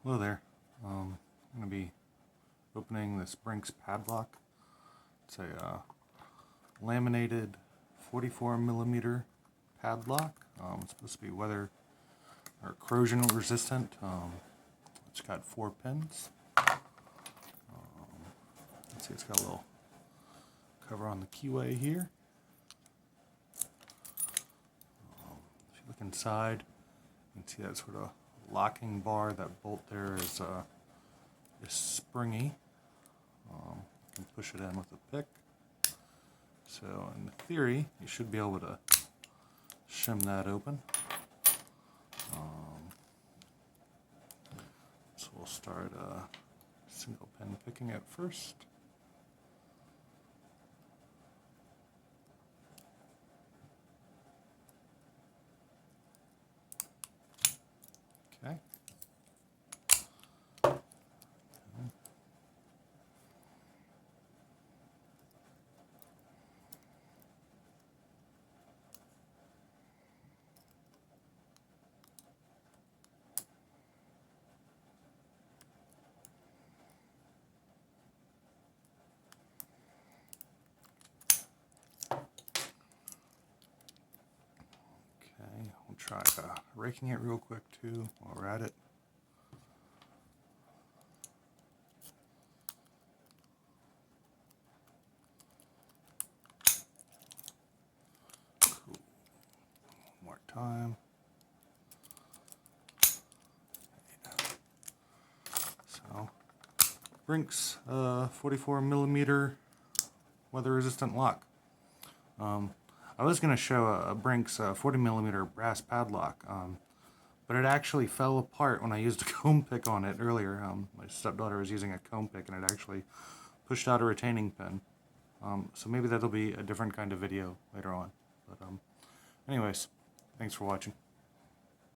Hello there. I'm going to be opening this Brinks padlock. It's a laminated 44mm padlock. It's supposed to be weather or corrosion resistant. It's got 4 pins. Let's see, it's got a little cover on the keyway here. If you look inside, you can see that sort of locking bar. That bolt there is springy. You can push it in with a pick. So in theory, you should be able to shim that open. So we'll start single pin picking it first. Okay. We'll try raking it real quick too while we're at it. Cool. One more time. So, Brinks 44mm weather resistant lock. I was going to show a Brinks 40mm brass padlock, but it actually fell apart when I used a comb pick on it earlier. My stepdaughter was using a comb pick and it actually pushed out a retaining pin. So maybe that'll be a different kind of video later on. But anyways, thanks for watching.